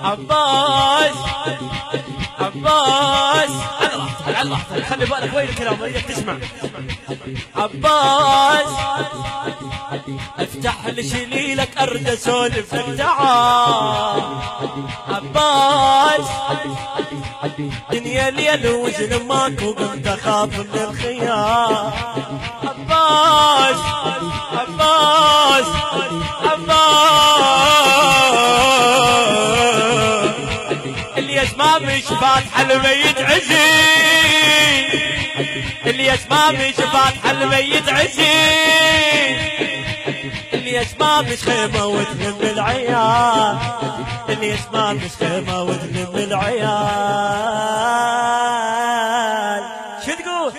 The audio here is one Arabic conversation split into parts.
عباس عباس على راحتك خلي بالك وين الكلام اريدك تسمع. عباس افتح لشليلك ارد اسولف لك تعال. عباس دنيا ليل وزن ماكو قمت اخاف من الخيال. عباس عباس عباس اللي يسمع مش فاتحه الميت عزيز، اللي يسمع مش فاتحه الميت عزيز، اللي يسمع مش خيمه وتلم العيال، اللي يسمع مش خيمه وتلم العيال. شو تقول؟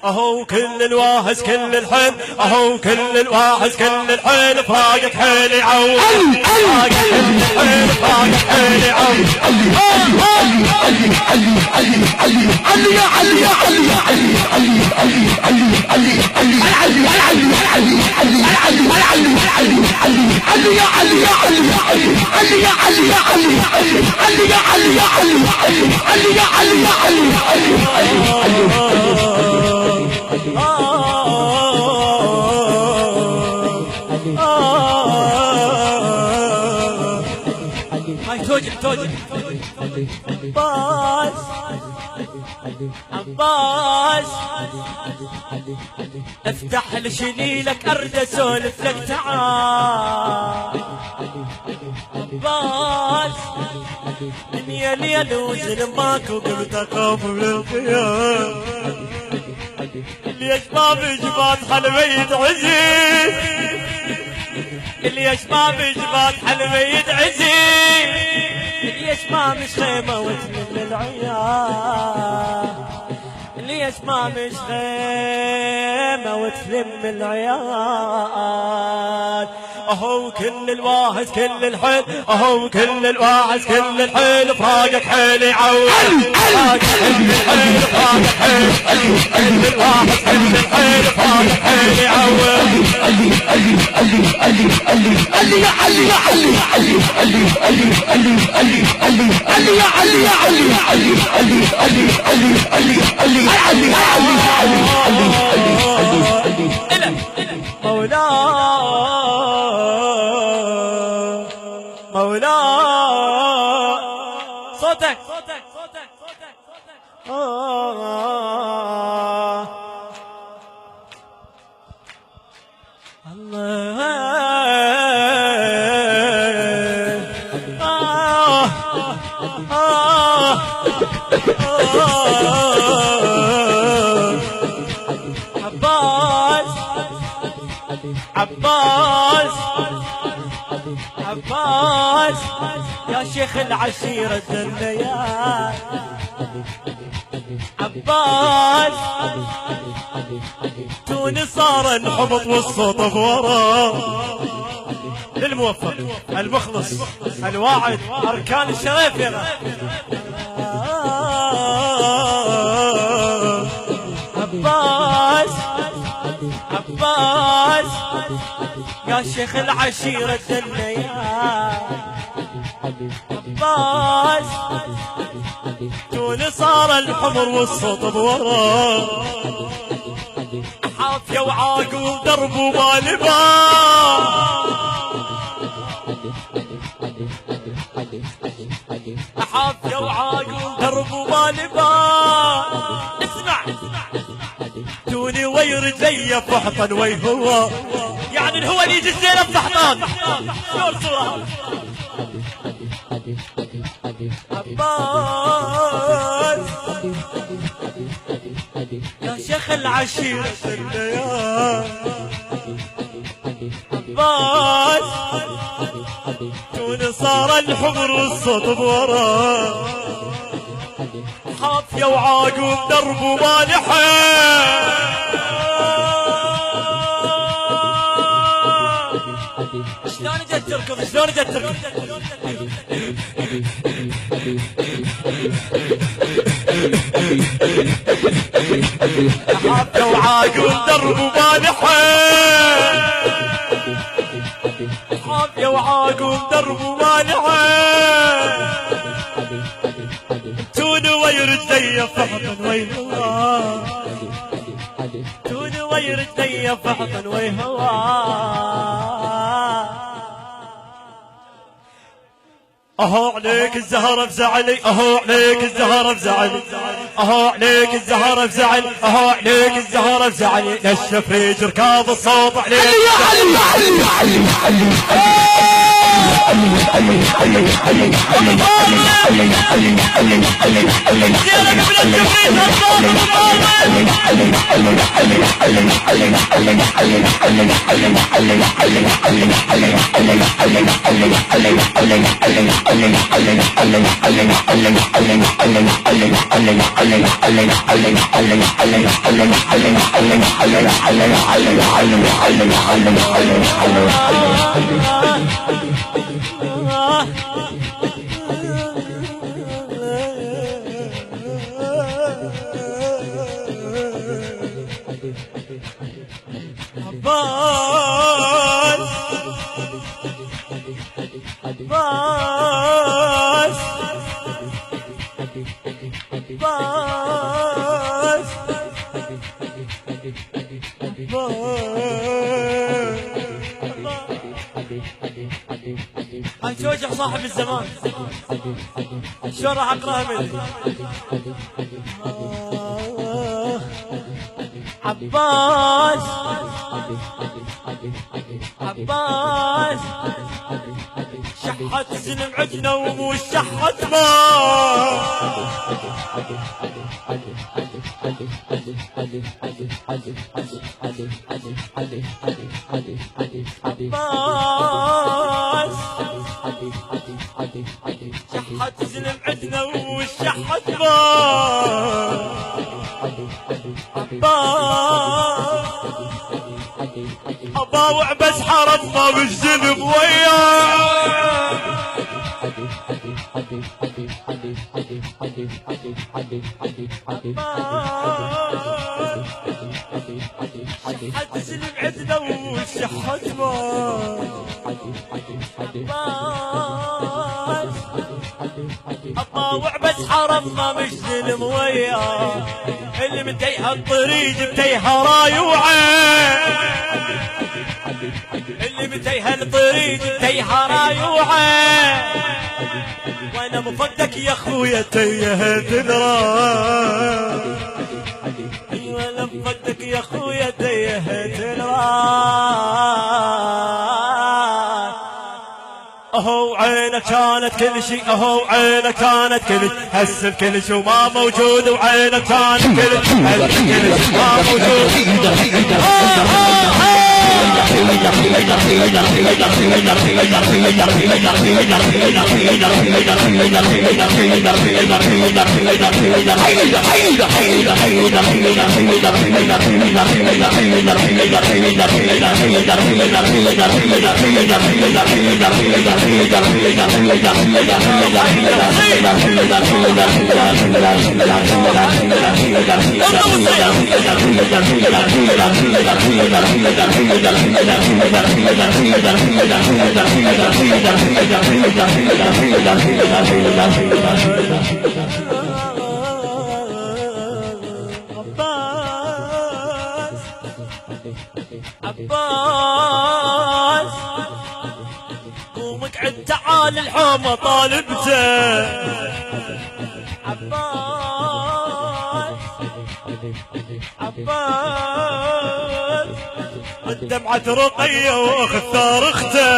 اهو كل الواهز كل الحين، اهو كل الواهز كل الحين فاقت حيلي عود، فاقت حيلي فاقت حيلي عود. علي يا علي يا علي يا علي علي علي علي علي علي علي علي علي علي علي علي يا علي يا علي يا علي علي يا علي يا علي علي يا علي يا علي علي يا علي يا علي علي هاي توجع توجع. عباس عباس افتح لشليلك ارد اسولف لك تعال. عباس دنيا ليل وزن ماكو قمت اخاف من الخيال. اللي يشبع بجبات حلميت عزيز، اللي يشبع بجبات حلميت عزيز، اللي يسمع مش خيمة وتلم العيال، اللي يسمع مش خيمة وتلم العيال. اهو كل الواهز كل الحيل، اهو كل الواهز كل الحيل فاقت حيلي عود، فاقت حيلي الحيل فاقت حيلي، كل الواهز كل الحيل فاقت حيلي عود. علي علي علي علي علي علي يا علي يا علي علي علي علي علي علي علي علي يا علي يا علي علي علي علي علي علي علي علي علي علي مولاي مولاي صوتك صوتك صوتك صوتك عباس عباس عباس يا شيخ العشيرة الليال. عباس توني صار انحبط والصوت وراه. للموفق المخلص الواعد اركان الشريف يا عباس عباس يا شيخ العشيرة الليال. عباس توني صار الحمر والصوت بوراه. حافية وعاقل درب وما لبان، حافية وعاقل درب وما لبان. اسمع توني وير زي فحطا وي هو، يعني الهوى اللي يجي الزينة بفحطان. شلون صورة عباس يا شيخ العشيرة الليال. عباس توني صار الحمر والصوت بوراه. حافية وعاقل درب وما لحق. شلون جت تركض شلون جت تركض. حافية وعاقل درب وما لحق، حافية وعاقل درب وما لحق. رجلي فحطن ويهوى تنوي رجلي فحطن ويهوى اهو عليك الزهرة بزعلي اهو عليك الزهرة بزعلي اهو عليك الزهرة بزعلي اهو عليك الزهرة بزعلي نشف ريج ركاض الصوت عليك شوجع صاحب الزمان شو راح اقراها مني عباس عباس شحت زلم عدنا ومو شحت ما شحت زلم عدنا والشحت ما أباوع بس حرفنا بالزلم وياه شحت زلم عدنا والشحت ما أطاوع بس حرفنا مش ظلم وياه اللي متيها الطريق متيها رايوعه اللي متيها الطريق متيها رايوعه وانا مفدك يا اخويا تيهت الراس وانا مفدك يا اخويا تيهت الراس اهو عينك كانت كل شيء اهو عينك كانت كل شيء هسه كل شيء وما موجود وعينك كانت كل شيء هسه كل شيء ما موجود عباس قوم اقعد تعال الحومة طالبته عباس عباس الدمعة رقية واختار اخته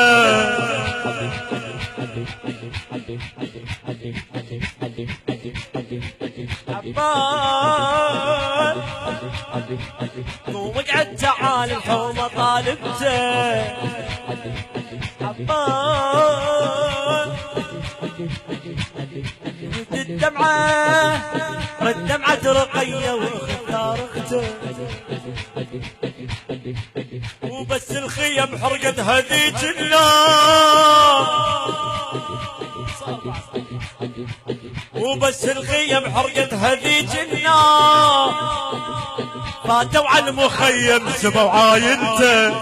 عباس قوم اقعد تعال الحومة طالبته عباس الدمعة رقية واختار اخته وبس الخيم حرقت هذيك النار وبس الخيم حرقت هذيك النار فاتوا على المخيم سبوا عاينته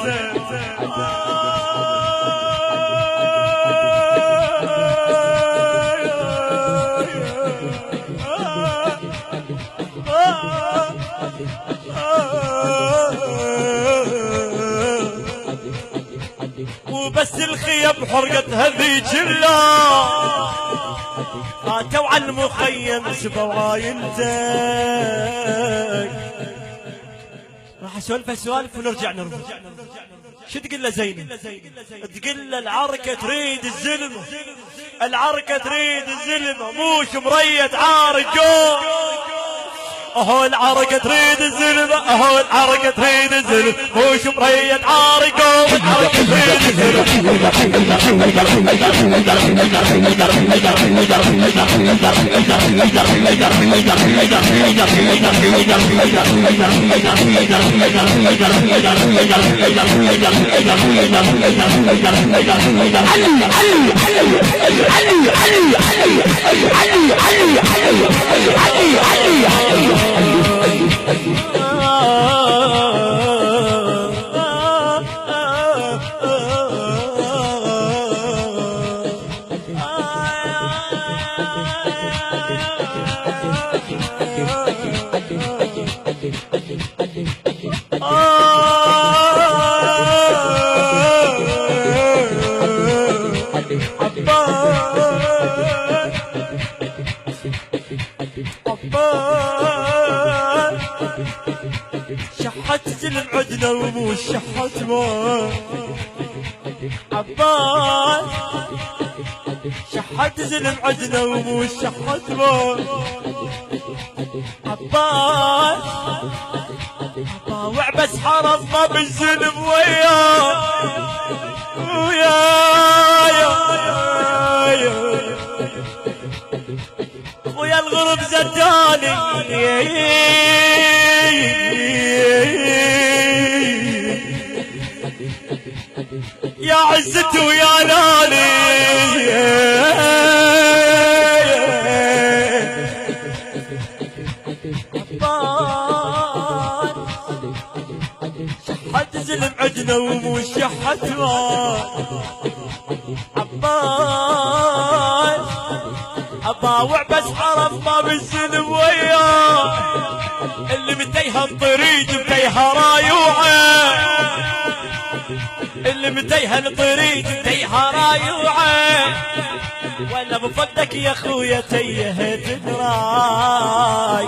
بس الخيم حرقتها ذيك الله فاتوا على المخيم سبوا عايلتك. راح اسولف سوالف ونرجع نرجع. شو تقول له زينب؟ تقول له العركة تريد الزلمة، العركة تريد الزلمة موش مريت عارج جو. اهو العركة تريد الزلمة، اهو العركة تريد الزلمة موش مريت عارج جو. العركة تريد شحت زلم عدنا ومو شحت ما عباس، شحت زلم عدنا ومو شحت ما عباس. طاوع بس حرص ما بالزلم وياه ويا الغرب زداني يا عزتي ويا نالي. شحت زلم عدنا ومو شحت ما عباس. أباوع بس حرف ما بالزلم وياه اللي متيها الطريق متيها رايوعه، اللي متيها الطريق متيها رايوعه. وانا بفقدك يا خويا تيهت دراي،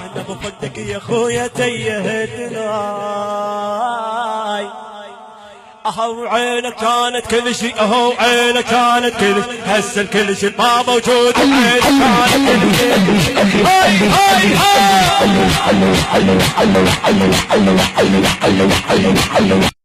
انا بفقدك يا خويا تيهت دراي. اهو عينك كانت كل شيء، اهو عينك كانت كل شيء، هسه الكل شيء ما موجود. عينك كانت كل شيء.